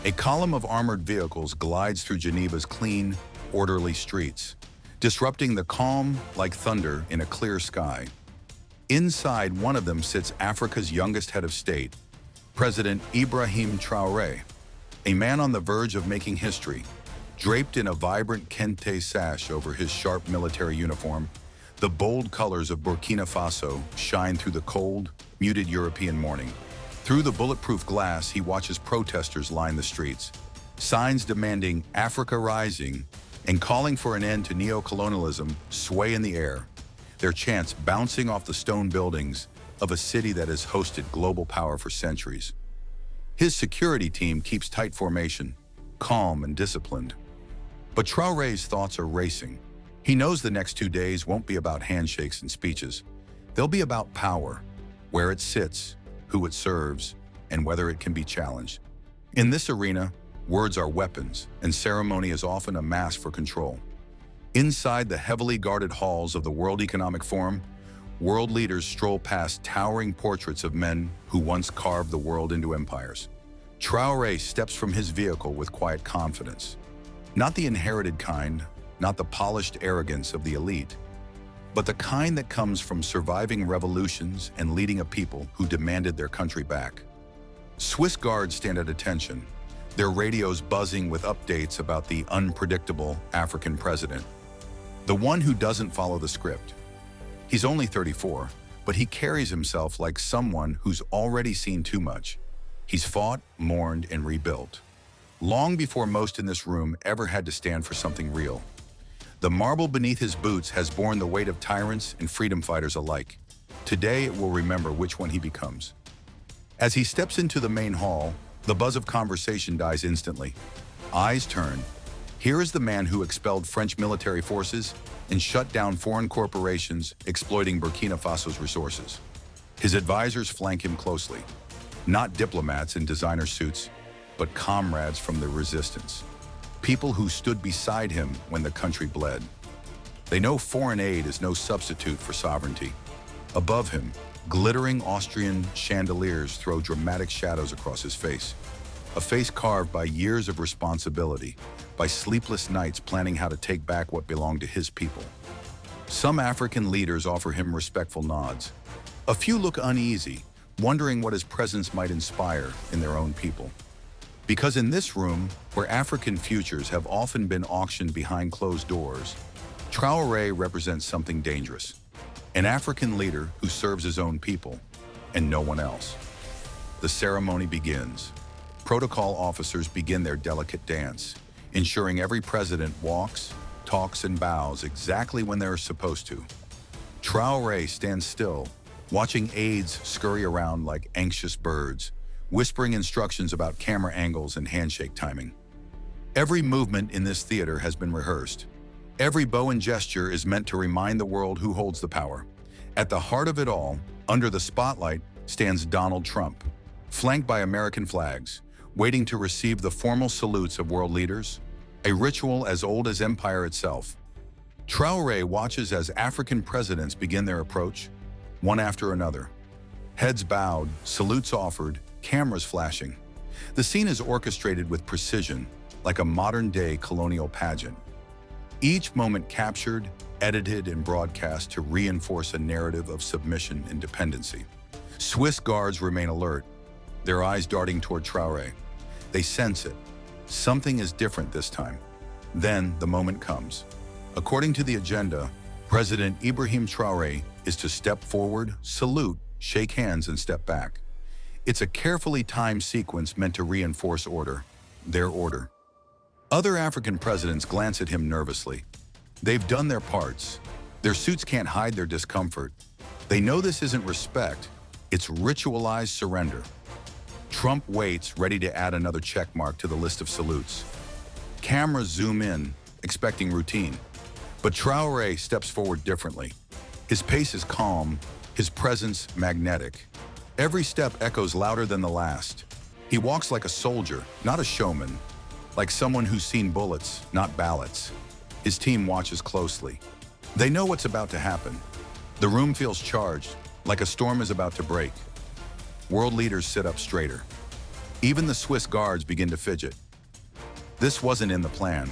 A column of armored vehicles glides through Geneva's clean, orderly streets, disrupting the calm like thunder in a clear sky. Inside one of them sits Africa's youngest head of state, President Ibrahim Traoré, a man on the verge of making history. Draped in a vibrant kente sash over his sharp military uniform, the bold colors of Burkina Faso shine through the cold, muted European morning. Through the bulletproof glass, he watches protesters line the streets, signs demanding Africa Rising and calling for an end to neo-colonialism sway in the air, their chants bouncing off the stone buildings of a city that has hosted global power for centuries. His security team keeps tight formation, calm and disciplined. But Traoré's thoughts are racing. He knows the next 2 days won't be about handshakes and speeches. They'll be about power, where it sits, who it serves, and whether it can be challenged. In this arena, words are weapons, and ceremony is often a mask for control. Inside the heavily guarded halls of the World Economic Forum, world leaders stroll past towering portraits of men who once carved the world into empires. Traoré steps from his vehicle with quiet confidence. Not the inherited kind, not the polished arrogance of the elite, but the kind that comes from surviving revolutions and leading a people who demanded their country back. Swiss guards stand at attention, their radios buzzing with updates about the unpredictable African president, the one who doesn't follow the script. He's only 34, but he carries himself like someone who's already seen too much. He's fought, mourned, and rebuilt, long before most in this room ever had to stand for something real. The marble beneath his boots has borne the weight of tyrants and freedom fighters alike. Today it will remember which one he becomes. As he steps into the main hall, the buzz of conversation dies instantly. Eyes turn. Here is the man who expelled French military forces and shut down foreign corporations exploiting Burkina Faso's resources. His advisors flank him closely. Not diplomats in designer suits, but comrades from the resistance. People who stood beside him when the country bled. They know foreign aid is no substitute for sovereignty. Above him, glittering Austrian chandeliers throw dramatic shadows across his face. A face carved by years of responsibility, by sleepless nights planning how to take back what belonged to his people. Some African leaders offer him respectful nods. A few look uneasy, wondering what his presence might inspire in their own people. Because in this room, where African futures have often been auctioned behind closed doors, Traoré represents something dangerous. An African leader who serves his own people, and no one else. The ceremony begins. Protocol officers begin their delicate dance, ensuring every president walks, talks, and bows exactly when they're supposed to. Traoré stands still, watching aides scurry around like anxious birds, whispering instructions about camera angles and handshake timing. Every movement in this theater has been rehearsed. Every bow and gesture is meant to remind the world who holds the power. At the heart of it all, under the spotlight, stands Donald Trump, flanked by American flags, waiting to receive the formal salutes of world leaders, a ritual as old as empire itself. Traoré watches as African presidents begin their approach, one after another. Heads bowed, salutes offered, cameras flashing. The scene is orchestrated with precision, like a modern-day colonial pageant. Each moment captured, edited, and broadcast to reinforce a narrative of submission and dependency. Swiss guards remain alert, their eyes darting toward Traoré. They sense it. Something is different this time. Then the moment comes. According to the agenda, President Ibrahim Traoré is to step forward, salute, shake hands, and step back. It's a carefully timed sequence meant to reinforce order, their order. Other African presidents glance at him nervously. They've done their parts. Their suits can't hide their discomfort. They know this isn't respect, it's ritualized surrender. Trump waits, ready to add another check mark to the list of salutes. Cameras zoom in, expecting routine. But Traoré steps forward differently. His pace is calm, his presence magnetic. Every step echoes louder than the last. He walks like a soldier, not a showman, like someone who's seen bullets, not ballots. His team watches closely. They know what's about to happen. The room feels charged, like a storm is about to break. World leaders sit up straighter. Even the Swiss guards begin to fidget. This wasn't in the plan.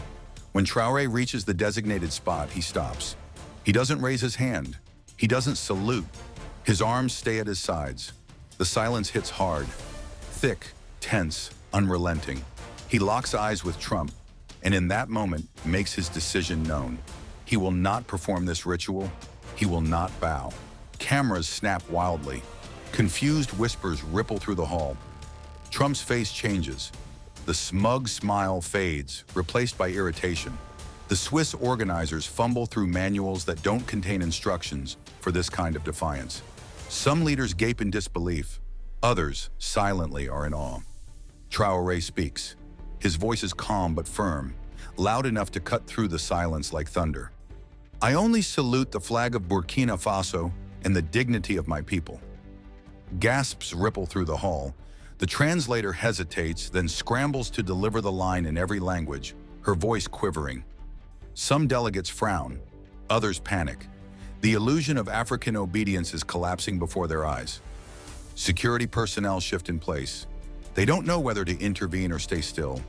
When Traoré reaches the designated spot, he stops. He doesn't raise his hand. He doesn't salute. His arms stay at his sides. The silence hits hard, thick, tense, unrelenting. He locks eyes with Trump, and in that moment makes his decision known. He will not perform this ritual. He will not bow. Cameras snap wildly. Confused whispers ripple through the hall. Trump's face changes. The smug smile fades, replaced by irritation. The Swiss organizers fumble through manuals that don't contain instructions for this kind of defiance. Some leaders gape in disbelief. Others, silently, are in awe. Traoré speaks. His voice is calm but firm, loud enough to cut through the silence like thunder. I only salute the flag of Burkina Faso and the dignity of my people. Gasps ripple through the hall. The translator hesitates, then scrambles to deliver the line in every language, her voice quivering. Some delegates frown, others panic. The illusion of African obedience is collapsing before their eyes. Security personnel shift in place. They don't know whether to intervene or stay still.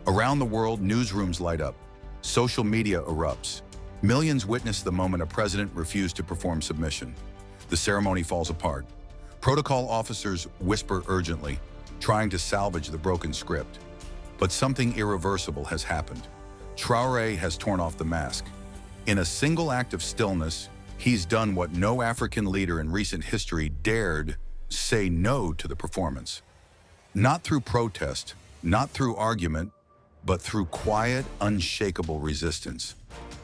Around the world, newsrooms light up. Social media erupts. Millions witness the moment a president refused to perform submission. The ceremony falls apart. Protocol officers whisper urgently, trying to salvage the broken script. But something irreversible has happened. Traoré has torn off the mask. In a single act of stillness, he's done what no African leader in recent history dared: say no to the performance. Not through protest, not through argument, but through quiet, unshakable resistance.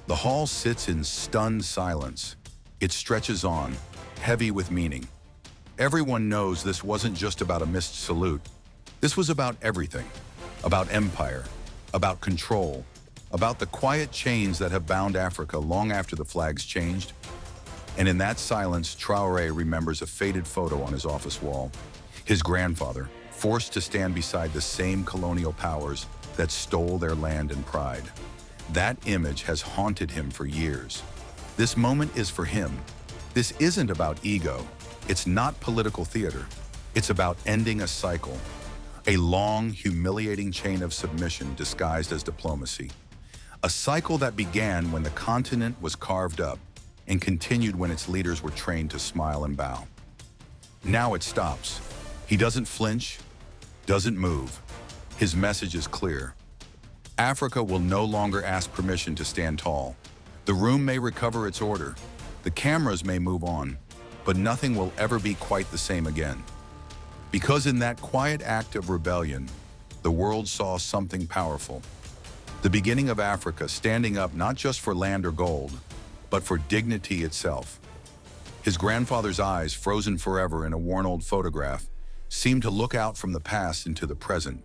The hall sits in stunned silence. It stretches on, heavy with meaning. Everyone knows this wasn't just about a missed salute. This was about everything. About empire, about control, about the quiet chains that have bound Africa long after the flags changed. And in that silence, Traoré remembers a faded photo on his office wall. His grandfather, forced to stand beside the same colonial powers that stole their land and pride. That image has haunted him for years. This moment is for him. This isn't about ego. It's not political theater. It's about ending a cycle, a long, humiliating chain of submission disguised as diplomacy. A cycle that began when the continent was carved up and continued when its leaders were trained to smile and bow. Now it stops. He doesn't flinch, doesn't move. His message is clear. Africa will no longer ask permission to stand tall. The room may recover its order. The cameras may move on, but nothing will ever be quite the same again. Because in that quiet act of rebellion, the world saw something powerful. The beginning of Africa standing up not just for land or gold, but for dignity itself. His grandfather's eyes, frozen forever in a worn old photograph, seemed to look out from the past into the present,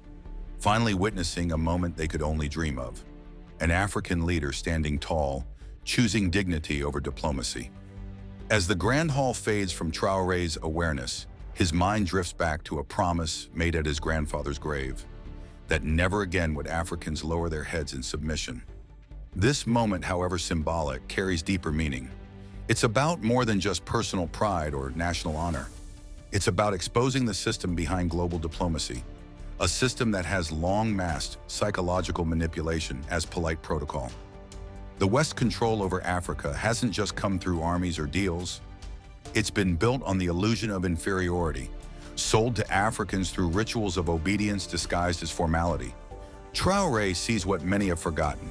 finally witnessing a moment they could only dream of. An African leader standing tall, choosing dignity over diplomacy. As the Grand Hall fades from Traoré's awareness, his mind drifts back to a promise made at his grandfather's grave, that never again would Africans lower their heads in submission. This moment, however symbolic, carries deeper meaning. It's about more than just personal pride or national honor. It's about exposing the system behind global diplomacy, a system that has long masked psychological manipulation as polite protocol. The West's control over Africa hasn't just come through armies or deals. It's been built on the illusion of inferiority, sold to Africans through rituals of obedience disguised as formality. Traoré sees what many have forgotten.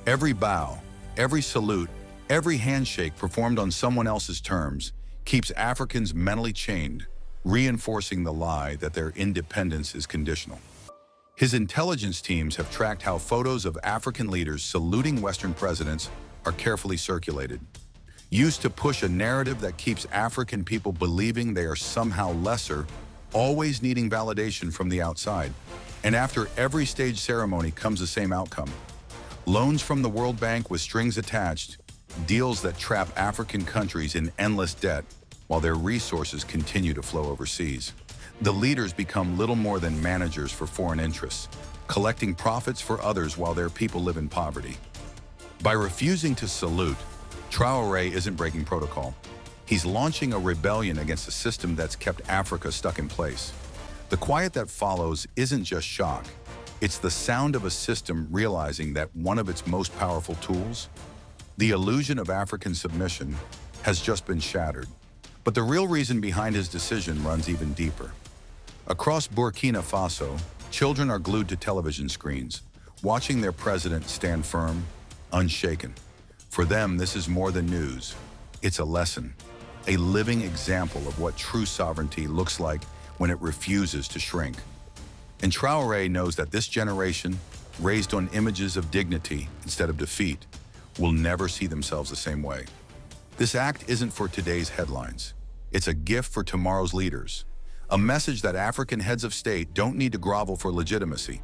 Every bow, every salute, every handshake performed on someone else's terms keeps Africans mentally chained, reinforcing the lie that their independence is conditional. His intelligence teams have tracked how photos of African leaders saluting Western presidents are carefully circulated, used to push a narrative that keeps African people believing they are somehow lesser, always needing validation from the outside. And after every stage ceremony comes the same outcome: loans from the World Bank with strings attached, deals that trap African countries in endless debt while their resources continue to flow overseas. The leaders become little more than managers for foreign interests, collecting profits for others while their people live in poverty. By refusing to salute, Traoré isn't breaking protocol. He's launching a rebellion against a system that's kept Africa stuck in place. The quiet that follows isn't just shock. It's the sound of a system realizing that one of its most powerful tools, the illusion of African submission, has just been shattered. But the real reason behind his decision runs even deeper. Across Burkina Faso, children are glued to television screens, watching their president stand firm, unshaken. For them, this is more than news. It's a lesson, a living example of what true sovereignty looks like when it refuses to shrink. And Traoré knows that this generation, raised on images of dignity instead of defeat, will never see themselves the same way. This act isn't for today's headlines. It's a gift for tomorrow's leaders. A message that African heads of state don't need to grovel for legitimacy.